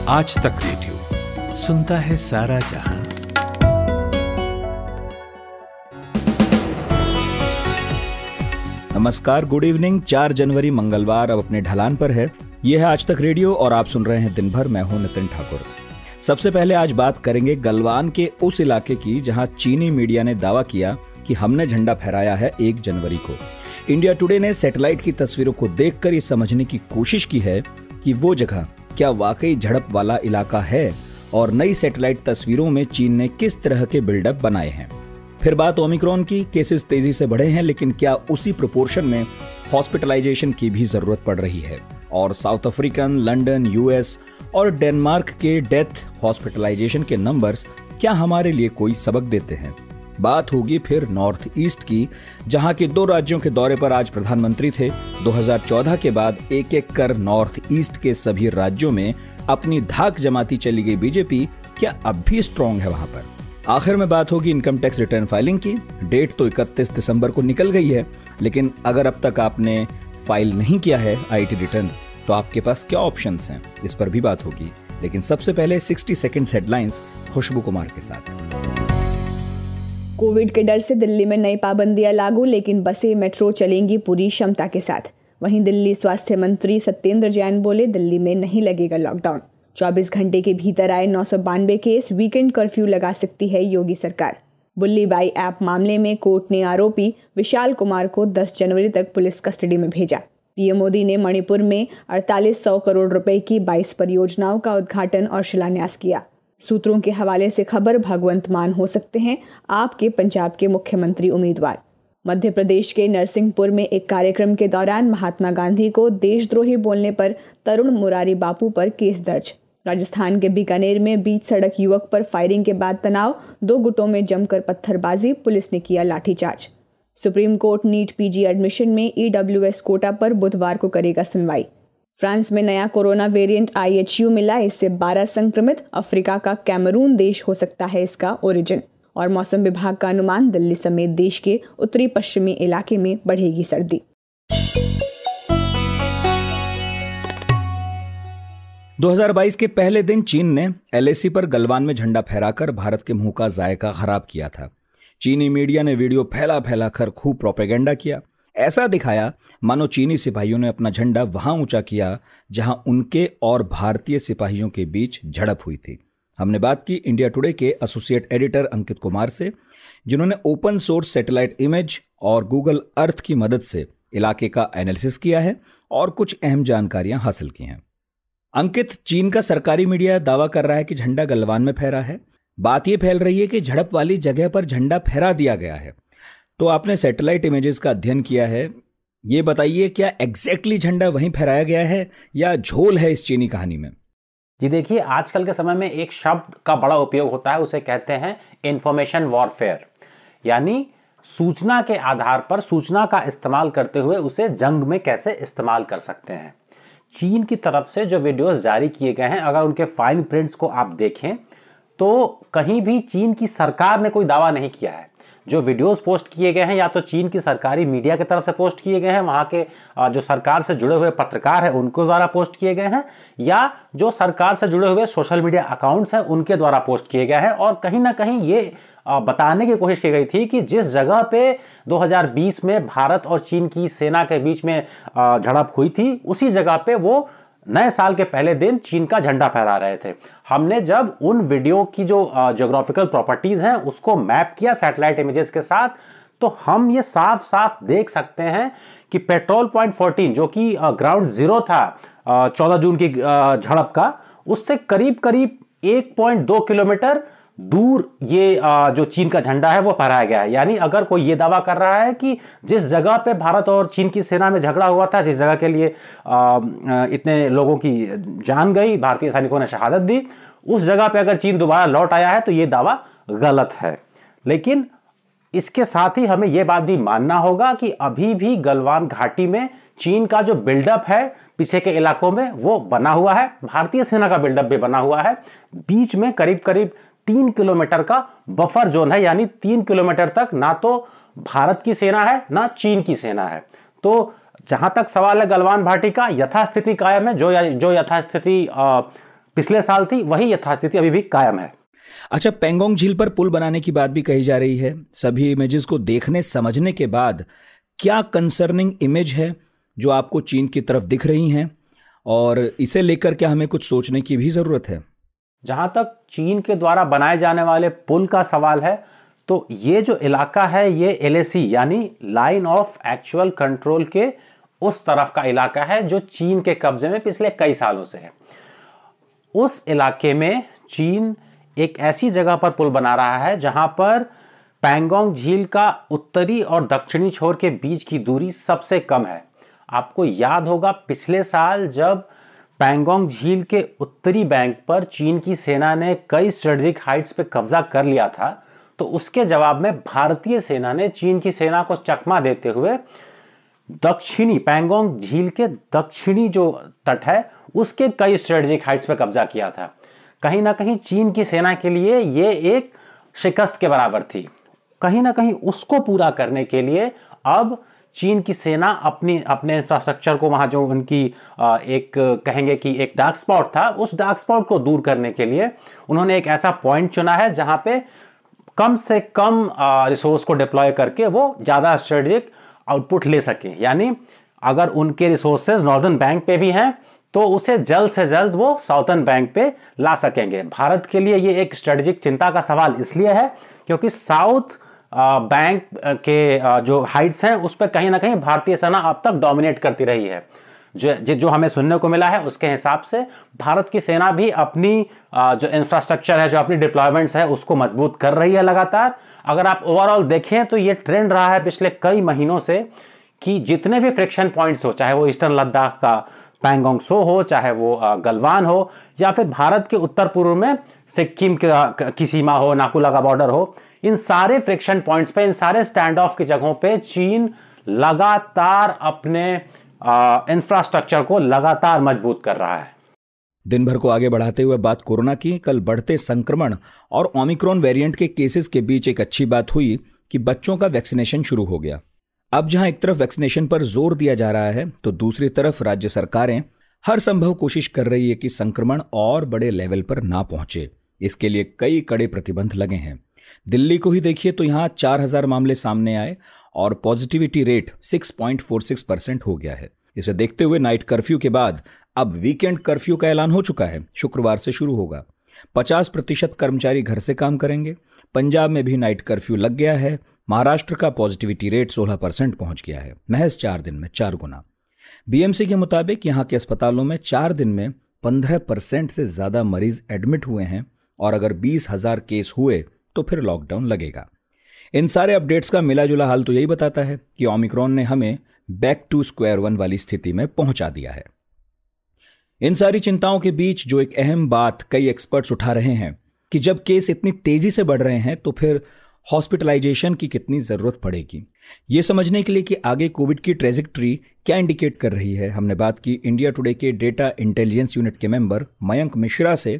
आज तक रेडियो सुनता है सारा जहां। नमस्कार, गुड इवनिंग। 4 जनवरी मंगलवार अब अपने ढलान पर है। यह है आज तक रेडियो और आप सुन रहे हैं दिन भर। मैं हूं नितिन ठाकुर। सबसे पहले आज बात करेंगे गलवान के उस इलाके की जहां चीनी मीडिया ने दावा किया कि हमने झंडा फहराया है 1 जनवरी को। इंडिया टुडे ने सैटेलाइट की तस्वीरों को देखकर ये समझने की कोशिश की है कि वो जगह क्या वाकई झड़प वाला इलाका है और नई सैटेलाइट तस्वीरों में चीन ने किस तरह के बिल्डअप बनाए हैं। फिर बात ओमिक्रॉन की। केसेस तेजी से बढ़े हैं, लेकिन क्या उसी प्रोपोर्शन में हॉस्पिटलाइजेशन की भी जरूरत पड़ रही है? और साउथ अफ्रीकन, लंदन, यूएस और डेनमार्क के डेथ हॉस्पिटलाइजेशन के नंबर्स क्या हमारे लिए कोई सबक देते हैं? बात होगी फिर नॉर्थ ईस्ट की, जहां के 2 राज्यों के दौरे पर आज प्रधानमंत्री थे। 2014 के बाद एक एक कर नॉर्थ ईस्ट के सभी राज्यों में अपनी धाक जमाती चली गई बीजेपी क्या अब भी स्ट्रांग है वहां पर? आखिर में बात होगी इनकम टैक्स रिटर्न फाइलिंग की। डेट तो 31 दिसंबर को निकल गई है, लेकिन अगर अब तक आपने फाइल नहीं किया है आईटी रिटर्न तो आपके पास क्या ऑप्शंस हैं, इस पर भी बात होगी। लेकिन सबसे पहले 60 सेकंड्स हेडलाइंस खुशबू कुमार के साथ। कोविड के डर से दिल्ली में नई पाबंदियां लागू, लेकिन बसें मेट्रो चलेंगी पूरी क्षमता के साथ। वहीं दिल्ली स्वास्थ्य मंत्री सत्येंद्र जैन बोले दिल्ली में नहीं लगेगा लॉकडाउन। 24 घंटे के भीतर आए 992 केस, वीकेंड कर्फ्यू लगा सकती है योगी सरकार। बुल्ली बाई ऐप मामले में कोर्ट ने आरोपी विशाल कुमार को 10 जनवरी तक पुलिस कस्टडी में भेजा। पीएम मोदी ने मणिपुर में 4800 करोड़ रुपए की 22 परियोजनाओं का उद्घाटन और शिलान्यास किया। सूत्रों के हवाले से खबर भगवंत मान हो सकते हैं आपके पंजाब के मुख्यमंत्री उम्मीदवार। मध्य प्रदेश के नरसिंहपुर में एक कार्यक्रम के दौरान महात्मा गांधी को देशद्रोही बोलने पर तरुण मुरारी बापू पर केस दर्ज। राजस्थान के बीकानेर में बीच सड़क युवक पर फायरिंग के बाद तनाव, 2 गुटों में जमकर पत्थरबाजी, पुलिस ने किया लाठीचार्ज। Supreme court NEET PG admission में ईडब्ल्यूएस कोटा पर बुधवार को करेगा सुनवाई। फ्रांस में नया कोरोना वेरिएंट IHU मिला, इससे 12 संक्रमित। अफ्रीका का कैमरून देश हो सकता है इसका ओरिजिन। और मौसम विभाग का अनुमान, दिल्ली समेत देश के उत्तरी पश्चिमी इलाके में बढ़ेगी सर्दी। 2022 के पहले दिन चीन ने LAC पर गलवान में झंडा फहराकर भारत के मुंह का जायका खराब किया था। चीनी मीडिया ने वीडियो फैला कर खूब प्रोपेगेंडा किया। ऐसा दिखाया मानो चीनी सिपाहियों ने अपना झंडा वहां ऊंचा किया जहां उनके और भारतीय सिपाहियों के बीच झड़प हुई थी। हमने बात की इंडिया टुडे के एसोसिएट एडिटर अंकित कुमार से, जिन्होंने ओपन सोर्स सैटेलाइट इमेज और गूगल अर्थ की मदद से इलाके का एनालिसिस किया है और कुछ अहम जानकारियां हासिल की हैं। अंकित, चीन का सरकारी मीडिया दावा कर रहा है कि झंडा गलवान में फहरा है। बात यह फैल रही है कि झड़प वाली जगह पर झंडा फहरा दिया गया है। तो आपने सैटेलाइट इमेजेस का अध्ययन किया है, ये बताइए क्या एग्जैक्टली झंडा वहीं फहराया गया है या झोल है इस चीनी कहानी में? जी देखिए, आजकल के समय में एक शब्द का बड़ा उपयोग होता है, उसे कहते हैं इंफॉर्मेशन वॉरफेयर। यानी सूचना के आधार पर सूचना का इस्तेमाल करते हुए उसे जंग में कैसे इस्तेमाल कर सकते हैं। चीन की तरफ से जो वीडियोस जारी किए गए हैं, अगर उनके फाइन प्रिंट्स को आप देखें तो कहीं भी चीन की सरकार ने कोई दावा नहीं किया है। जो वीडियोस पोस्ट किए गए हैं या तो चीन की सरकारी मीडिया की तरफ से पोस्ट किए गए हैं, वहां के जो सरकार से जुड़े हुए पत्रकार हैं उनको द्वारा पोस्ट किए गए हैं, या जो सरकार से जुड़े हुए सोशल मीडिया अकाउंट्स हैं उनके द्वारा पोस्ट किए गए हैं। और कहीं ना कहीं ये बताने की कोशिश की गई थी कि जिस जगह पे 2020 में भारत और चीन की सेना के बीच में झड़प हुई थी, उसी जगह पे वो नए साल के पहले दिन चीन का झंडा फहरा रहे थे। हमने जब उन वीडियो की जो ज्योग्राफिकल प्रॉपर्टीज हैं उसको मैप किया सैटेलाइट इमेजेस के साथ, तो हम ये साफ साफ देख सकते हैं कि पेट्रोल पॉइंट 14 जो कि ग्राउंड जीरो था 14 जून की झड़प का, उससे करीब करीब 1.2 किलोमीटर दूर ये जो चीन का झंडा है वो फहराया गया है। यानी अगर कोई ये दावा कर रहा है कि जिस जगह पे भारत और चीन की सेना में झगड़ा हुआ था, जिस जगह के लिए इतने लोगों की जान गई, भारतीय सैनिकों ने शहादत दी, उस जगह पे अगर चीन दोबारा लौट आया है तो ये दावा गलत है। लेकिन इसके साथ ही हमें यह बात भी मानना होगा कि अभी भी गलवान घाटी में चीन का जो बिल्डअप है पीछे के इलाकों में वो बना हुआ है, भारतीय सेना का बिल्डअप भी बना हुआ है। बीच में करीब करीब 3 किलोमीटर का बफर जोन है, यानी 3 किलोमीटर तक ना तो भारत की सेना है ना चीन की सेना है। तो जहां तक सवाल है गलवान घाटी का, यथास्थिति कायम है। जो यथास्थिति पिछले साल थी वही यथास्थिति अभी भी कायम है। अच्छा, पेंगोंग झील पर पुल बनाने की बात भी कही जा रही है। सभी इमेजेस को देखने समझने के बाद क्या कंसर्निंग इमेज है जो आपको चीन की तरफ दिख रही हैं, और इसे लेकर क्या हमें कुछ सोचने की भी जरूरत है? जहां तक चीन के द्वारा बनाए जाने वाले पुल का सवाल है, तो ये जो इलाका है ये LAC यानी लाइन ऑफ एक्चुअल कंट्रोल के उस तरफ का इलाका है जो चीन के कब्जे में पिछले कई सालों से है। उस इलाके में चीन एक ऐसी जगह पर पुल बना रहा है जहां पर पेंगोंग झील का उत्तरी और दक्षिणी छोर के बीच की दूरी सबसे कम है। आपको याद होगा पिछले साल जब पेंगोंग झील के उत्तरी बैंक पर चीन की सेना ने कई स्ट्रेटेजिक हाइट्स पे कब्जा कर लिया था, तो उसके जवाब में भारतीय सेना ने चीन की सेना को चकमा देते हुए दक्षिणी पेंगोंग झील के दक्षिणी जो तट है उसके कई स्ट्रेटेजिक हाइट्स पे कब्जा किया था। कहीं ना कहीं चीन की सेना के लिए ये एक शिकस्त के बराबर थी। कहीं ना कहीं उसको पूरा करने के लिए अब चीन की सेना अपने इंफ्रास्ट्रक्चर को, वहां जो उनकी एक कहेंगे कि एक डार्क स्पॉट था, उस डार्क स्पॉट को दूर करने के लिए उन्होंने एक ऐसा पॉइंट चुना है जहां पे कम से कम रिसोर्स को डिप्लॉय करके वो ज्यादा स्ट्रेटेजिक आउटपुट ले सके। यानी अगर उनके रिसोर्सेज नॉर्दर्न बैंक पे भी हैं तो उसे जल्द से जल्द वो साउथर्न बैंक पे ला सकेंगे। भारत के लिए ये एक स्ट्रेटेजिक चिंता का सवाल इसलिए है क्योंकि साउथ बैंक के जो हाइट्स हैं उस पर कहीं ना कहीं भारतीय सेना अब तक डोमिनेट करती रही है। जो हमें सुनने को मिला है उसके हिसाब से भारत की सेना भी अपनी जो इंफ्रास्ट्रक्चर है, जो अपनी डिप्लॉयमेंट्स है, उसको मजबूत कर रही है लगातार। अगर आप ओवरऑल देखें तो ये ट्रेंड रहा है पिछले कई महीनों से कि जितने भी फ्रिक्शन पॉइंट्स हो, चाहे वो ईस्टर्न लद्दाख का पैंगोंग सो हो, चाहे वो गलवान हो, या फिर भारत के उत्तर पूर्व में सिक्किम की सीमा हो, नाकुला का बॉर्डर हो, इन सारे फ्रिक्शन पॉइंट्स पे, इन सारे स्टैंड ऑफ की जगहों पे चीन लगातार अपने इंफ्रास्ट्रक्चर को लगातार मजबूत कर रहा है। दिन भर को आगे बढ़ाते हुए बात कोरोना की। कल बढ़ते संक्रमण और ओमिक्रॉन वेरिएंट के केसेस के बीच एक अच्छी बात हुई कि बच्चों का वैक्सीनेशन शुरू हो गया। अब जहां एक तरफ वैक्सीनेशन पर जोर दिया जा रहा है तो दूसरी तरफ राज्य सरकारें हर संभव कोशिश कर रही है कि संक्रमण और बड़े लेवल पर ना पहुंचे। इसके लिए कई कड़े प्रतिबंध लगे हैं। दिल्ली को ही देखिए तो यहां 4000 मामले सामने आए और पॉजिटिविटी रेट 6.46% हो गया है। इसे देखते हुए नाइट कर्फ्यू के बाद अब वीकेंड कर्फ्यू का ऐलान हो चुका है। शुक्रवार से शुरू होगा। 50% कर्मचारी घर से काम करेंगे। पंजाब में भी नाइट कर्फ्यू लग गया है। महाराष्ट्र का पॉजिटिविटी रेट 16% पहुंच गया है, महज 4 दिन में 4 गुना। बीएमसी के मुताबिक यहां के अस्पतालों में 4 दिन में 15% से ज्यादा मरीज एडमिट हुए हैं और अगर 20,000 केस हुए तो फिर लॉकडाउन लगेगा। इन सारे अपडेट्स का मिला जुला हाल तो यही बताता है कि ओमिक्रॉन ने हमें बैक टू स्क्वायर वन वाली स्थिति में पहुंचा दिया है। इन सारी चिंताओं के बीच जो एक अहम बात कई एक्सपर्ट्स उठा रहे हैं कि जब केस इतनी तेजी से बढ़ रहे हैं तो फिर हॉस्पिटलाइजेशन की कितनी जरूरत पड़ेगी। ये समझने के लिए कि आगे कोविड की ट्रेजेक्टरी क्या इंडिकेट कर रही है, हमने बात की इंडिया टुडे के डेटा इंटेलिजेंस यूनिट के मेंबर मयंक मिश्रा से,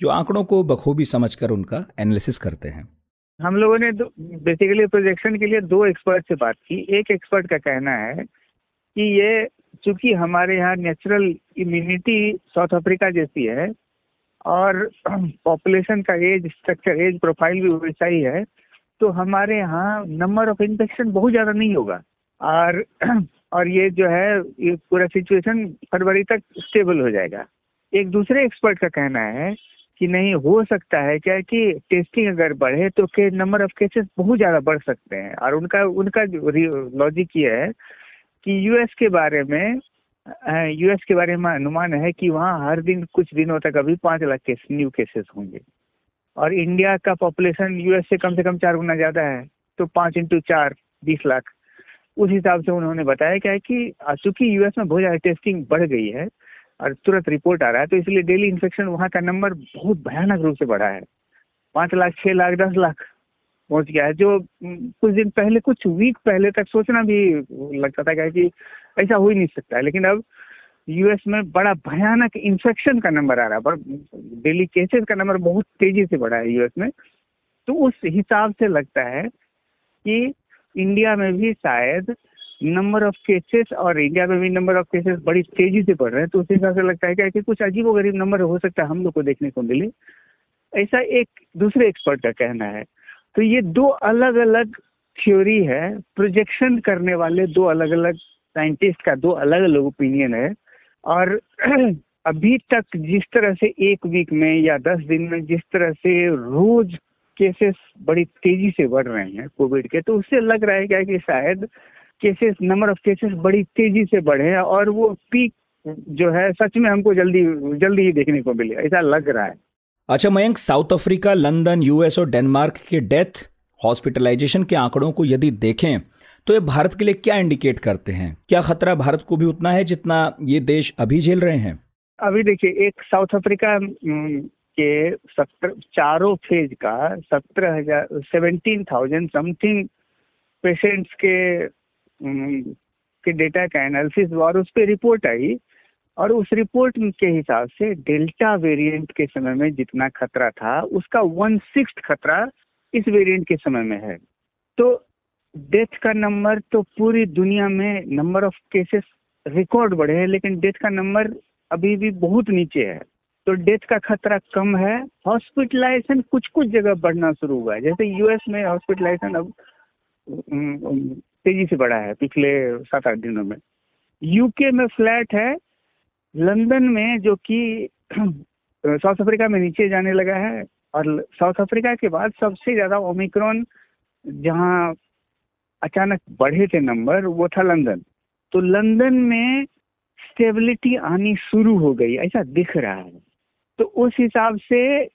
जो आंकड़ों को बखूबी समझकर उनका एनालिसिस करते हैं। हम लोगों ने बेसिकली प्रोजेक्शन के लिए 2 एक्सपर्ट से बात की। एक एक्सपर्ट का कहना है कि ये चूंकि हमारे यहाँ नेचुरल इम्यूनिटी साउथ अफ्रीका जैसी है और पॉपुलेशन का एज स्ट्रक्चर, एज प्रोफाइल भी वैसा ही है, तो हमारे यहाँ नंबर ऑफ इन्फेक्शन बहुत ज़्यादा नहीं होगा और ये जो है ये पूरा सिचुएशन फरवरी तक स्टेबल हो जाएगा। एक दूसरे एक्सपर्ट का कहना है कि नहीं, हो सकता है क्या कि टेस्टिंग अगर बढ़े तो के नंबर ऑफ केसेस बहुत ज़्यादा बढ़ सकते हैं। और उनका लॉजिक ये है कि यूएस के बारे में अनुमान है कि वहाँ हर दिन कुछ दिनों तक अभी 5 लाख न्यू केसेस होंगे और इंडिया का पॉपुलेशन यूएस से कम 4 गुना ज़्यादा है, तो 5 × 4 20 लाख। उस हिसाब से उन्होंने बताया क्या है कि चूंकि यूएस में बहुत ज़्यादा टेस्टिंग बढ़ गई है और तुरंत रिपोर्ट आ रहा है, तो इसलिए डेली इन्फेक्शन वहाँ का नंबर बहुत भयानक रूप से बढ़ा है। 5 लाख, 6 लाख, 10 लाख पहुँच गया है, जो कुछ दिन पहले, कुछ वीक पहले तक सोचना भी लगता था क्या कि ऐसा हो ही नहीं सकता है। लेकिन अब यूएस में बड़ा भयानक इन्फेक्शन का नंबर आ रहा है, डेली केसेस का नंबर बहुत तेजी से बढ़ा है यूएस में। तो उस हिसाब से लगता है कि इंडिया में भी शायद नंबर ऑफ केसेस और इंडिया में भी नंबर ऑफ केसेस बड़ी तेजी से बढ़ रहे हैं, तो उस हिसाब से लगता है कि कुछ अजीबोगरीब नंबर हो सकता है हम लोग को देखने को मिले, ऐसा एक दूसरे एक्सपर्ट का कहना है। तो ये दो अलग अलग थ्योरी है, प्रोजेक्शन करने वाले दो अलग अलग साइंटिस्ट का दो अलग अलग ओपिनियन है। और अभी तक जिस तरह से एक वीक में या 10 दिन में जिस तरह से रोज केसेस बड़ी तेजी से बढ़ रहे हैं कोविड के, तो उससे लग रहा है क्या कि शायद केसेस, नंबर ऑफ केसेस बड़ी तेजी से बढ़े हैं और वो पीक जो है सच में हमको जल्दी ही देखने को मिले, ऐसा लग रहा है। अच्छा Mayank, south Africa, London, US और डेनमार्क के डेथ, हॉस्पिटलाइजेशन के आंकड़ों को यदि देखें तो ये भारत के लिए क्या इंडिकेट करते हैं? क्या खतरा भारत को भी उतना है जितना ये देश अभी झेल रहे हैं? अभी देखिए, एक साउथ अफ्रीका के चारों फेज का 17,000 समथिंग पेशेंट्स के डेटा का एनालिसिस हुआ और उस पर रिपोर्ट आई, और उस रिपोर्ट के हिसाब से डेल्टा वेरिएंट के समय में जितना खतरा था उसका 1/6 खतरा इस वेरिएंट के समय में है। तो डेथ का नंबर तो पूरी दुनिया में नंबर ऑफ केसेस रिकॉर्ड बढ़े हैं, लेकिन डेथ का नंबर अभी भी बहुत नीचे है। तो डेथ का खतरा कम है। हॉस्पिटलाइजेशन कुछ जगह बढ़ना शुरू हुआ है, जैसे यूएस में हॉस्पिटलाइजेशन अब तेजी से बढ़ा है पिछले 7-8 दिनों में। यूके में फ्लैट है, लंदन में जो कि साउथ अफ्रीका में नीचे जाने लगा है, और साउथ अफ्रीका के बाद सबसे ज्यादा ओमिक्रॉन जहां अचानक बढ़े थे नंबर वो था लंदन। तो लंदन में स्टेबिलिटी आनी शुरू हो गई ऐसा दिख रहा है। तो उस हिसाब से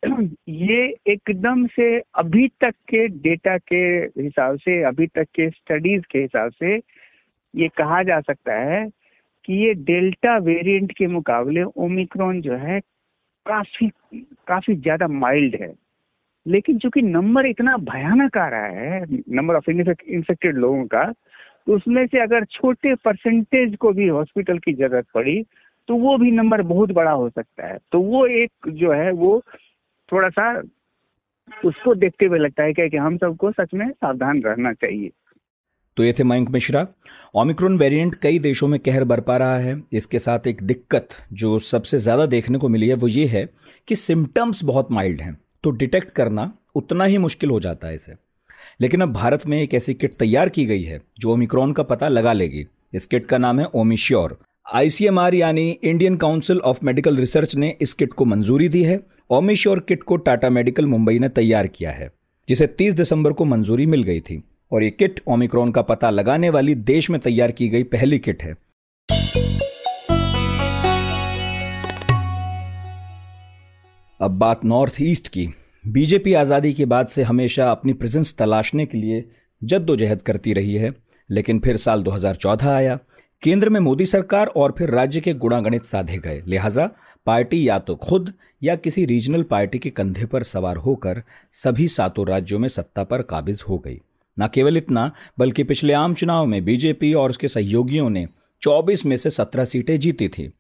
ये एकदम से अभी तक के डेटा के हिसाब से, अभी तक के स्टडीज के हिसाब से ये कहा जा सकता है कि ये डेल्टा वेरिएंट के मुकाबले ओमिक्रॉन जो है काफी ज्यादा माइल्ड है। लेकिन चूंकि नंबर इतना भयानक आ रहा है, नंबर ऑफ इन्फेक्टेड लोगों का, तो उसमें से अगर छोटे परसेंटेज को भी हॉस्पिटल की जरूरत पड़ी तो वो भी नंबर बहुत बड़ा हो सकता है। तो वो एक जो है वो थोड़ा सा उसको देखते हुए लगता है कि हम सबको सच में सावधान रहना चाहिए। तो ये थे मयंक मिश्रा। ओमिक्रॉन वेरिएंट कई देशों में कहर बरपा रहा है। इसके साथ एक दिक्कत जो सबसे ज्यादा देखने को मिली है वो ये है कि सिम्टम्स बहुत माइल्ड हैं, तो डिटेक्ट करना उतना ही मुश्किल हो जाता है इसे। लेकिन अब भारत में एक ऐसी किट तैयार की गई है जो ओमिक्रॉन का पता लगा लेगी। इस किट का नाम है ओमिश्योर। ICMR यानी Indian council of medical research ने इस किट को मंजूरी दी है। ओमिश्योर किट को टाटा मेडिकल मुंबई ने तैयार किया है, जिसे 30 दिसंबर को मंजूरी मिल गई थी, और ये किट ओमिक्रॉन का पता लगाने वाली देश में तैयार की गई पहली किट है। अब बात नॉर्थ ईस्ट की। बीजेपी आजादी के बाद से हमेशा अपनी प्रेजेंस तलाशने के लिए जद्दोजहद करती रही है, लेकिन फिर साल 2014 आया, केंद्र में मोदी सरकार और फिर राज्य के गुणागणित साधे गए। लिहाजा पार्टी या तो खुद या किसी रीजनल पार्टी के कंधे पर सवार होकर सभी 7 राज्यों में सत्ता पर काबिज हो गई। न केवल इतना, बल्कि पिछले आम चुनाव में बीजेपी और उसके सहयोगियों ने 24 में से 17 सीटें जीती थी।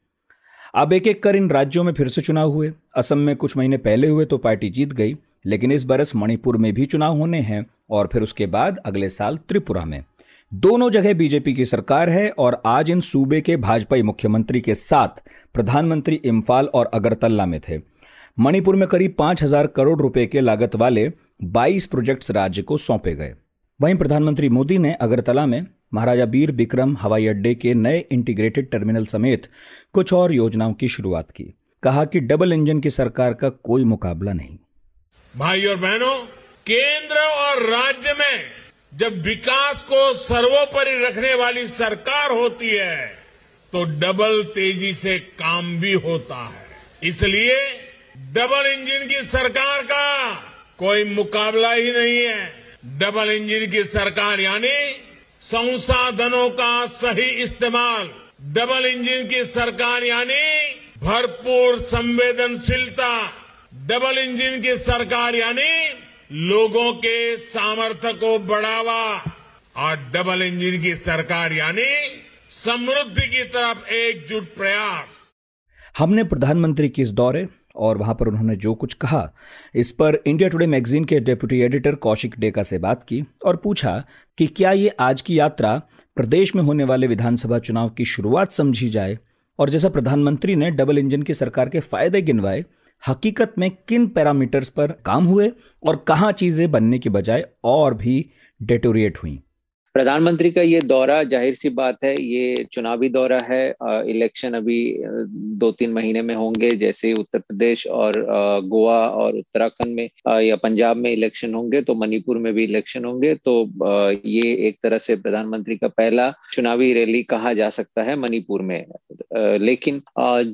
अब एक एक कर इन राज्यों में फिर से चुनाव हुए। असम में कुछ महीने पहले हुए तो पार्टी जीत गई, लेकिन इस बरस मणिपुर में भी चुनाव होने हैं, और फिर उसके बाद अगले साल त्रिपुरा में। दोनों जगह बीजेपी की सरकार है, और आज इन सूबे के भाजपाई मुख्यमंत्री के साथ प्रधानमंत्री इम्फाल और अगरतला में थे। मणिपुर में करीब 5,000 करोड़ रुपए के लागत वाले 22 प्रोजेक्ट्स राज्य को सौंपे गए। वहीं प्रधानमंत्री मोदी ने अगरतला में महाराजा बीर बिक्रम हवाई अड्डे के नए इंटीग्रेटेड टर्मिनल समेत कुछ और योजनाओं की शुरुआत की। कहा कि डबल इंजन की सरकार का कोई मुकाबला नहीं। भाई और बहनों, केंद्र और राज्य में जब विकास को सर्वोपरि रखने वाली सरकार होती है तो डबल तेजी से काम भी होता है। इसलिए डबल इंजन की सरकार का कोई मुकाबला ही नहीं है। डबल इंजन की सरकार यानी संसाधनों का सही इस्तेमाल। डबल इंजन की सरकार यानी भरपूर संवेदनशीलता। डबल इंजन की सरकार यानी लोगों के सामर्थ्य को बढ़ावा, और डबल इंजन की सरकार यानी समृद्धि की तरफ एकजुट प्रयास। हमने प्रधानमंत्री के इस दौरे और वहां पर उन्होंने जो कुछ कहा, इस पर इंडिया टुडे मैगजीन के डेप्यूटी एडिटर कौशिक डेका से बात की और पूछा कि क्या ये आज की यात्रा प्रदेश में होने वाले विधानसभा चुनाव की शुरुआत समझी जाए और जैसा प्रधानमंत्री ने डबल इंजन की सरकार के फायदे गिनवाए, हकीकत में किन पैरामीटर्स पर काम हुए और कहां चीजें बनने की बजाय और भी डेटोरिएट हुई? प्रधानमंत्री का ये दौरा जाहिर सी बात है, ये चुनावी दौरा है। इलेक्शन अभी 2-3 महीने में होंगे, जैसे उत्तर प्रदेश और गोवा और उत्तराखंड में या पंजाब में इलेक्शन होंगे तो मणिपुर में भी इलेक्शन होंगे। तो ये एक तरह से प्रधानमंत्री का पहला चुनावी रैली कहा जा सकता है मणिपुर में। लेकिन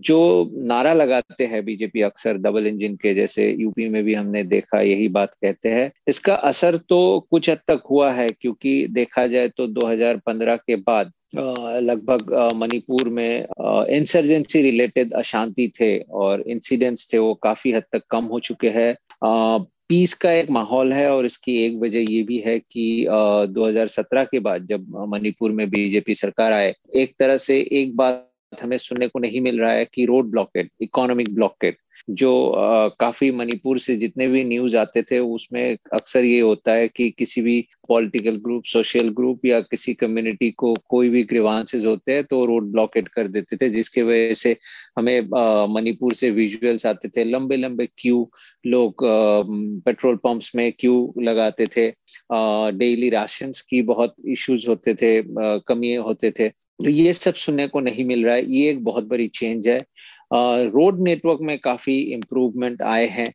जो नारा लगाते हैं बीजेपी अक्सर डबल इंजन के, जैसे यूपी में भी हमने देखा यही बात कहते हैं, इसका असर तो कुछ हद तक हुआ है, क्योंकि देखा जाए तो 2015 के बाद लगभग मणिपुर में इंसर्जेंसी रिलेटेड अशांति थे और इंसिडेंट्स थे वो काफी हद तक कम हो चुके हैं। पीस का एक माहौल है और इसकी एक वजह ये भी है कि 2017 के बाद जब मणिपुर में बीजेपी सरकार आए, एक तरह से एक बात हमें सुनने को नहीं मिल रहा है कि रोड ब्लॉकेड, इकोनॉमिक ब्लॉकेड, जो काफी मणिपुर से जितने भी न्यूज आते थे उसमें अक्सर ये होता है कि किसी भी पॉलिटिकल ग्रुप, सोशल ग्रुप या किसी कम्युनिटी को कोई भी ग्रीवांसेस होते हैं तो रोड ब्लॉकेड कर देते थे, जिसके वजह से हमें मणिपुर से विजुअल्स आते थे, लंबे लंबे क्यू, लोग पेट्रोल पंप्स में क्यू लगाते थे, डेली राशंस की बहुत इश्यूज होते थे, कमी होते थे। तो ये सब सुनने को नहीं मिल रहा है, ये एक बहुत बड़ी चेंज है। रोड नेटवर्क में काफी इम्प्रूवमेंट आए हैं।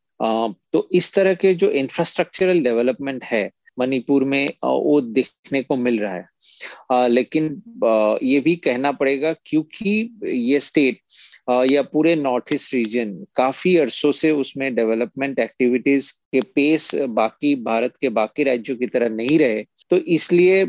तो इस तरह के जो इंफ्रास्ट्रक्चरल डेवलपमेंट है मणिपुर में वो देखने को मिल रहा है। लेकिन ये भी कहना पड़ेगा क्योंकि ये स्टेट या पूरे नॉर्थ ईस्ट रीजन काफी अरसों से उसमें डेवलपमेंट एक्टिविटीज के पेस बाकी भारत के बाकी राज्यों की तरह नहीं रहे, तो इसलिए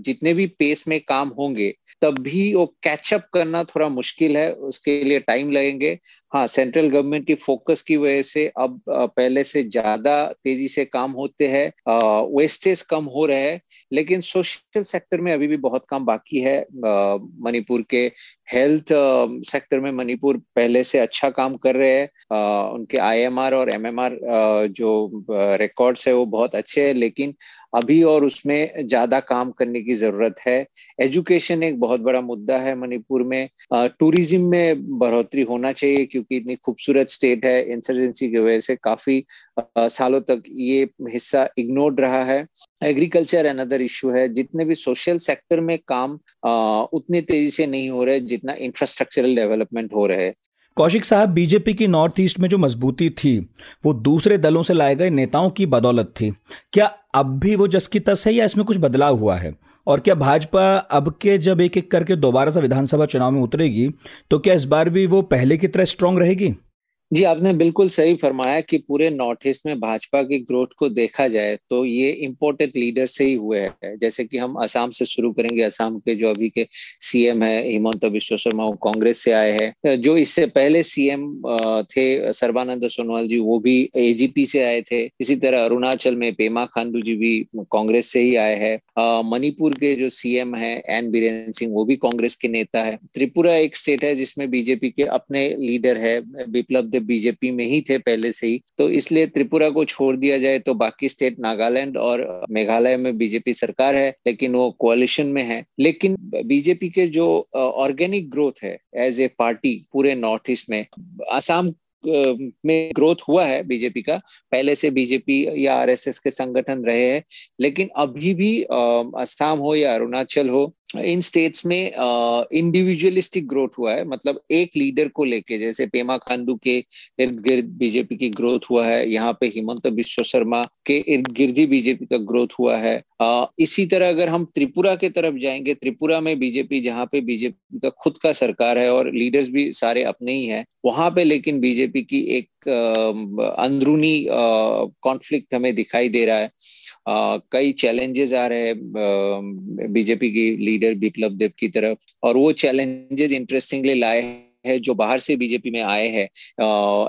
जितने भी पेस में काम होंगे तब भी वो कैचअप करना थोड़ा मुश्किल है, उसके लिए टाइम लगेंगे। हाँ, सेंट्रल गवर्नमेंट की फोकस की वजह से अब पहले से ज्यादा तेजी से काम होते हैं, वेस्टेज कम हो रहे हैं, लेकिन सोशल सेक्टर में अभी भी बहुत काम बाकी है। मणिपुर के हेल्थ सेक्टर में मणिपुर पहले से अच्छा काम कर रहे हैं, उनके IMR और MMR जो रिकॉर्ड्स है वो बहुत अच्छे हैं, लेकिन अभी और उसमें ज्यादा काम करने की जरूरत है। एजुकेशन एक बहुत बड़ा मुद्दा है मणिपुर में। टूरिज्म में बढ़ोतरी होना चाहिए क्योंकि इतनी खूबसूरत स्टेट है, इंसर्जेंसी की वजह से काफी सालों तक ये हिस्सा इग्नोर्ड रहा है। एग्रीकल्चर अनदर इशू है। जितने भी सोशल सेक्टर में काम उतनी तेजी से नहीं हो रहे जितना इंफ्रास्ट्रक्चरल डेवलपमेंट हो रहे हैं। कौशिक साहब, बीजेपी की नॉर्थ ईस्ट में जो मजबूती थी वो दूसरे दलों से लाए गए नेताओं की बदौलत थी। क्या अब भी वो जस की तस है या इसमें कुछ बदलाव हुआ है? और क्या भाजपा अब के जब एक एक करके दोबारा से विधानसभा चुनाव में उतरेगी तो क्या इस बार भी वो पहले की तरह स्ट्रांग रहेगी? जी, आपने बिल्कुल सही फरमाया कि पूरे नॉर्थ ईस्ट में भाजपा की ग्रोथ को देखा जाए तो ये इम्पोर्टेड लीडर से ही हुए हैं। जैसे कि हम असम से शुरू करेंगे। असम के जो अभी के CM है हिमंता बिस्वा शर्मा, वो कांग्रेस से आए हैं। जो इससे पहले CM थे सर्बानंद सोनोवाल जी, वो भी AGP से आए थे। इसी तरह अरुणाचल में पेमा खांडू जी भी कांग्रेस से ही आए हैं। मणिपुर के जो CM है एन बीरेन सिंह, वो भी कांग्रेस के नेता है। त्रिपुरा एक स्टेट है जिसमें बीजेपी के अपने लीडर है, बिप्लब बीजेपी में ही थे पहले से ही, तो इसलिए त्रिपुरा को छोड़ दिया जाए तो बाकी स्टेट नागालैंड और मेघालय में बीजेपी सरकार है, लेकिन वो कोalition में है। लेकिन बीजेपी के जो ऑर्गेनिक ग्रोथ है एज ए पार्टी पूरे नॉर्थ ईस्ट में, असम में ग्रोथ हुआ है बीजेपी का। पहले से बीजेपी या RSS के संगठन रहे हैं, लेकिन अभी भी असम हो या अरुणाचल हो, इन स्टेट्स में इंडिविजुअलिस्टिक ग्रोथ हुआ है। मतलब एक लीडर को लेके, जैसे पेमा खांडू के इर्द गिर्द बीजेपी की ग्रोथ हुआ है, यहाँ पे हिमंता बिस्वा शर्मा के इर्द गिर्द ही बीजेपी का ग्रोथ हुआ है। इसी तरह अगर हम त्रिपुरा के तरफ जाएंगे, त्रिपुरा में बीजेपी, जहाँ पे बीजेपी का खुद का सरकार है और लीडर्स भी सारे अपने ही हैं, वहां पे लेकिन बीजेपी की एक अंदरूनी कॉन्फ्लिक्ट हमें दिखाई दे रहा है। कई चैलेंजेस आ रहे हैं बीजेपी की लीडर बिप्लब देब की तरफ, और वो चैलेंजेस इंटरेस्टिंगली लाए है जो बाहर से बीजेपी में आए हैं,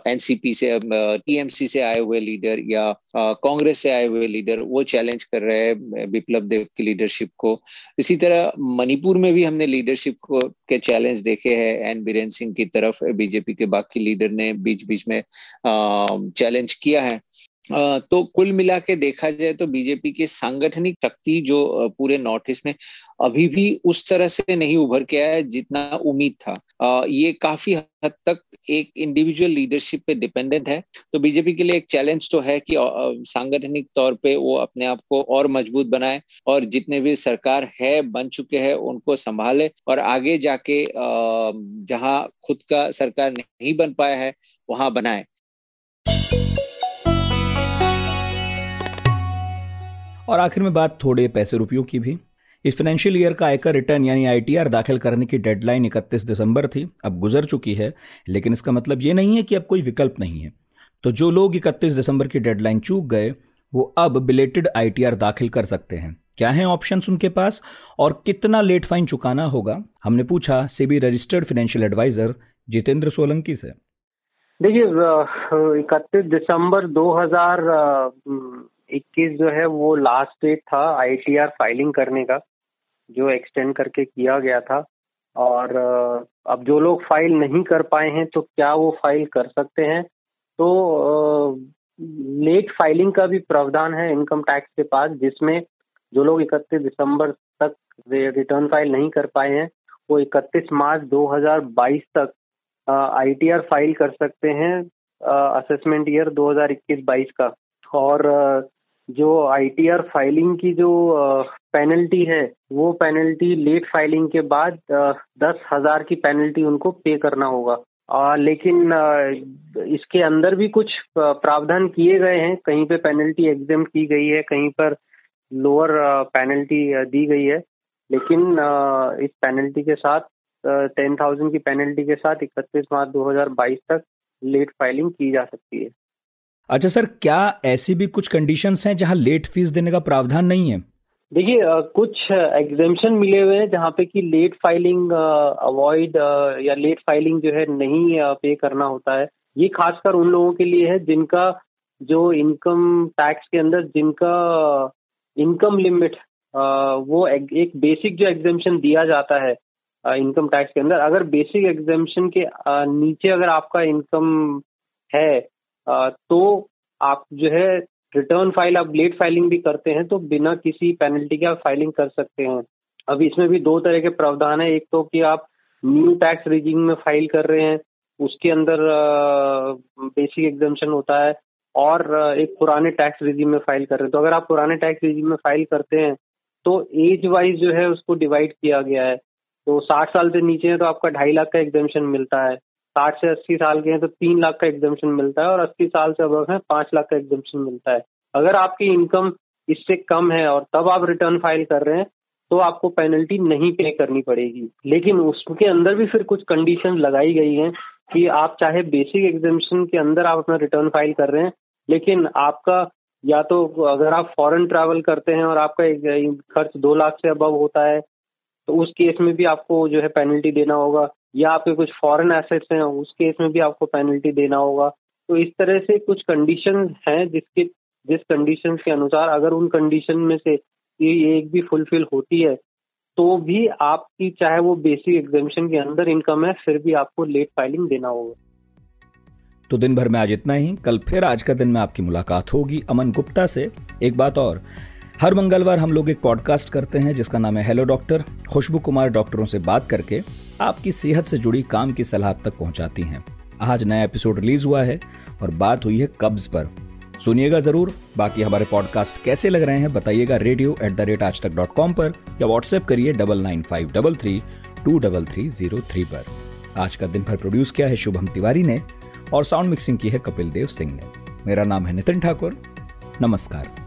NCP से, TMC से आए हुए लीडर या कांग्रेस से आए हुए लीडर, वो चैलेंज कर रहे हैं बिप्लब देब की लीडरशिप को। इसी तरह मणिपुर में भी हमने लीडरशिप को के चैलेंज देखे हैं। एन बीरेन सिंह की तरफ बीजेपी के बाकी लीडर ने बीच बीच में चैलेंज किया है। तो कुल मिला के देखा जाए तो बीजेपी की सांगठनिक शक्ति जो पूरे नॉर्थ ईस्ट में अभी भी उस तरह से नहीं उभर के आया जितना उम्मीद था। ये काफी हद तक एक इंडिविजुअल लीडरशिप पे डिपेंडेंट है। तो बीजेपी के लिए एक चैलेंज तो है कि सांगठनिक तौर पे वो अपने आप को और मजबूत बनाए और जितने भी सरकार है बन चुके हैं उनको संभाले और आगे जाके जहां खुद का सरकार नहीं बन पाया है वहां बनाए। और आखिर में बात थोड़े पैसे रुपयों की भी। इस फाइनेंशियल ईयर का आयकर रिटर्न यानी आईटीआर दाखिल करने की डेडलाइन 31 दिसंबर थी, अब गुजर चुकी है, लेकिन इसका मतलब ये नहीं है कि अब कोई विकल्प नहीं है। तो जो लोग 31 दिसंबर की डेडलाइन चूक गए वो अब बिलेटेड आईटीआर दाखिल कर सकते हैं। क्या है ऑप्शंस उनके पास और कितना लेट फाइन चुकाना होगा, हमने पूछा SEBI registered financial advisor Jitendra Solanki से। देखिए 31 दिसंबर 2021 जो है वो लास्ट डेट था आईटीआर फाइलिंग करने का, जो एक्सटेंड करके किया गया था। और अब जो लोग फाइल नहीं कर पाए हैं तो क्या वो फाइल कर सकते हैं? तो लेट फाइलिंग का भी प्रावधान है इनकम टैक्स के पास, जिसमें जो लोग 31 दिसंबर तक रिटर्न फाइल नहीं कर पाए हैं वो 31 मार्च 2022 तक आईटीआर फाइल कर सकते हैं असेसमेंट ईयर 2021-22 का। और जो आईटीआर फाइलिंग की जो पेनल्टी है वो पेनल्टी लेट फाइलिंग के बाद 10,000 की पेनल्टी उनको पे करना होगा। लेकिन इसके अंदर भी कुछ प्रावधान किए गए हैं, कहीं पे पेनल्टी एग्जेम्प्ट की गई है, कहीं पर लोअर पेनल्टी दी गई है। लेकिन इस पेनल्टी के साथ 10,000 की पेनल्टी के साथ 31 मार्च 2022 तक लेट फाइलिंग की जा सकती है। अच्छा सर, क्या ऐसी भी कुछ कंडीशंस हैं जहां लेट फीस देने का प्रावधान नहीं है? देखिए कुछ एग्जेम्पशन मिले हुए हैं जहां पे कि लेट फाइलिंग अवॉइड या लेट फाइलिंग जो है नहीं पे करना होता है। ये खासकर उन लोगों के लिए है जिनका जो इनकम टैक्स के अंदर जिनका इनकम लिमिट वो एक बेसिक जो एग्जेम्पशन दिया जाता है इनकम टैक्स के अंदर, अगर बेसिक एग्जेम्पशन के नीचे अगर आपका इनकम है तो आप जो है रिटर्न फाइल आप लेट फाइलिंग भी करते हैं तो बिना किसी पेनल्टी के आप फाइलिंग कर सकते हैं। अब इसमें भी दो तरह के प्रावधान है, एक तो कि आप न्यू टैक्स रिजिम में फाइल कर रहे हैं उसके अंदर बेसिक एग्जेम्पशन होता है, और एक पुराने टैक्स रिजिम में फाइल कर रहे हैं। तो अगर आप पुराने टैक्स रिजिम में फाइल करते हैं तो एज वाइज जो है उसको डिवाइड किया गया है। तो 60 साल से नीचे है तो आपका 2.5 लाख का एग्जेम्पशन मिलता है, 60 से 80 साल के हैं तो 3 लाख का एग्जेम्पशन मिलता है, और 80 साल से अबव है 5 लाख का एग्जेम्पशन मिलता है। अगर आपकी इनकम इससे कम है और तब आप रिटर्न फाइल कर रहे हैं तो आपको पेनल्टी नहीं पे करनी पड़ेगी। लेकिन उसके अंदर भी फिर कुछ कंडीशन लगाई गई हैं कि आप चाहे बेसिक एग्जेम्पशन के अंदर आप अपना रिटर्न फाइल कर रहे हैं, लेकिन आपका या तो अगर आप फॉरेन ट्रैवल करते हैं और आपका खर्च 2 लाख से अबव होता है तो उस केस में भी आपको जो है पेनल्टी देना होगा, या आपके कुछ फॉरेन एसेट्स हैं उस केस में भी आपको पेनल्टी देना होगा। तो इस तरह से कुछ कंडीशंस हैं जिस कंडीशंस के अनुसार अगर उन कंडीशन में से ये एक भी फुलफिल होती है तो भी आपकी चाहे वो बेसिक एग्जेम्पशन के अंदर इनकम है फिर भी आपको लेट फाइलिंग देना होगा। तो दिन भर में आज इतना ही। कल फिर आज का दिन में आपकी मुलाकात होगी अमन गुप्ता से। एक बात और, हर मंगलवार हम लोग एक पॉडकास्ट करते हैं जिसका नाम है हेलो डॉक्टर। खुशबू कुमार डॉक्टरों से बात करके आपकी सेहत से जुड़ी काम की सलाह तक पहुंचाती हैं। आज नया एपिसोड रिलीज हुआ है और बात हुई है कब्ज पर, सुनिएगा जरूर। बाकी हमारे पॉडकास्ट कैसे लग रहे हैं बताइएगा radio@aajtak.com पर, या व्हाट्सएप करिए 9953332303 पर। आज का दिन भर प्रोड्यूस किया है शुभम तिवारी ने और साउंड मिक्सिंग की है कपिल देव सिंह ने। मेरा नाम है नितिन ठाकुर। नमस्कार।